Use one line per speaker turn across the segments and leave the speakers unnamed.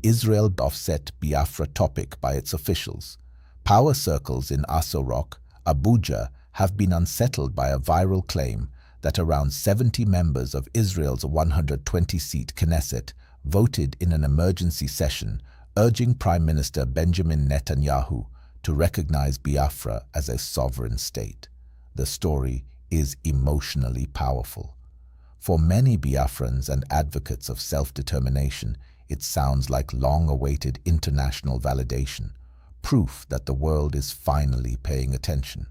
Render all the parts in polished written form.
Israel offset Biafra topic by its officials. Power circles in Aso Rock, Abuja, have been unsettled by a viral claim that around 70 members of Israel's 120-seat Knesset voted in an emergency session urging Prime Minister Benjamin Netanyahu to recognize Biafra as a sovereign state. The story is emotionally powerful. For many Biafrans and advocates of self-determination, it sounds like long-awaited international validation, proof that the world is finally paying attention.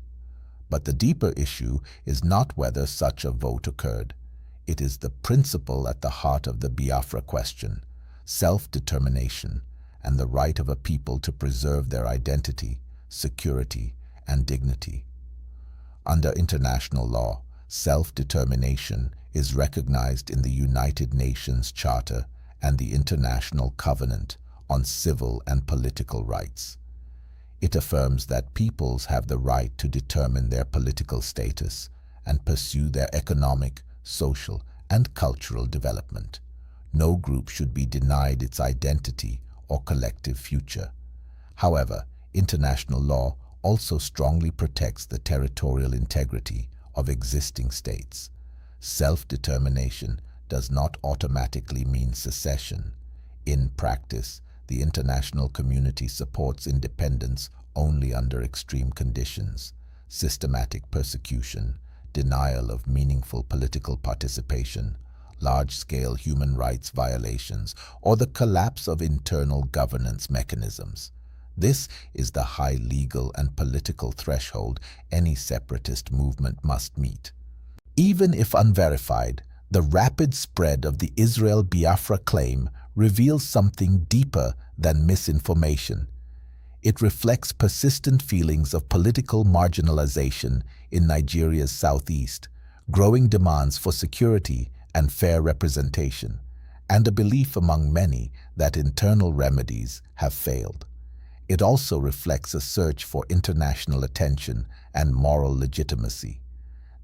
But the deeper issue is not whether such a vote occurred. It is the principle at the heart of the Biafra question: self-determination and the right of a people to preserve their identity, security, and dignity. Under international law, self-determination is recognized in the United Nations Charter and the International Covenant on Civil and Political Rights. It affirms that peoples have the right to determine their political status and pursue their economic, social, and cultural development. No group should be denied its identity or collective future. However, international law also strongly protects the territorial integrity of existing states. Self-determination does not automatically mean secession. In practice, the international community supports independence only under extreme conditions: systematic persecution, denial of meaningful political participation, large-scale human rights violations, or the collapse of internal governance mechanisms. This is the high legal and political threshold any separatist movement must meet. Even if unverified, the rapid spread of the Israel-Biafra claim reveals something deeper than misinformation. It reflects persistent feelings of political marginalization in Nigeria's southeast, growing demands for security and fair representation, and a belief among many that internal remedies have failed. It also reflects a search for international attention and moral legitimacy.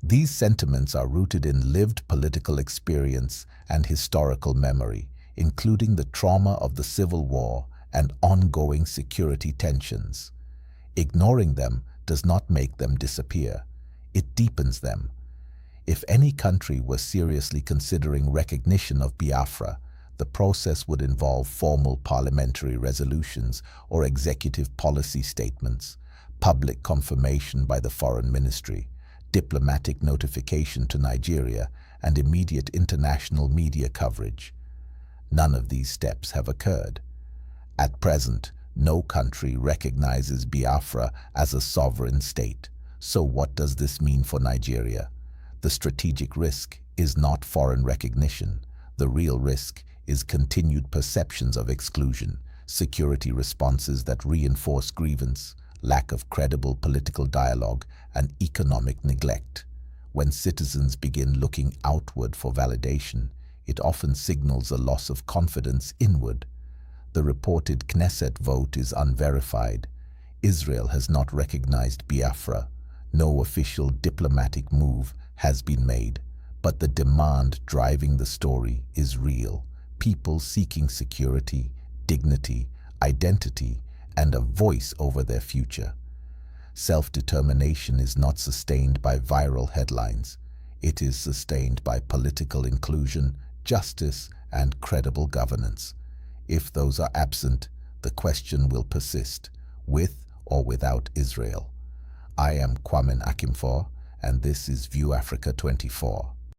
These sentiments are rooted in lived political experience and historical memory, including the trauma of the Civil War and ongoing security tensions. Ignoring them does not make them disappear. It deepens them. If any country were seriously considering recognition of Biafra, the process would involve formal parliamentary resolutions or executive policy statements, public confirmation by the Foreign Ministry, diplomatic notification to Nigeria, and immediate international media coverage. None of these steps have occurred. At present, no country recognizes Biafra as a sovereign state. So what does this mean for Nigeria? The strategic risk is not foreign recognition. The real risk is continued perceptions of exclusion, security responses that reinforce grievance, lack of credible political dialogue, and economic neglect. When citizens begin looking outward for validation, it often signals a loss of confidence inward. The reported Knesset vote is unverified. Israel has not recognized Biafra. No official diplomatic move has been made, but the demand driving the story is real. People seeking security, dignity, identity, and a voice over their future. Self-determination is not sustained by viral headlines. It is sustained by political inclusion, justice, and credible governance. If those are absent, the question will persist, with or without Israel. I am Kwame Akimfor, and this is View Africa 24.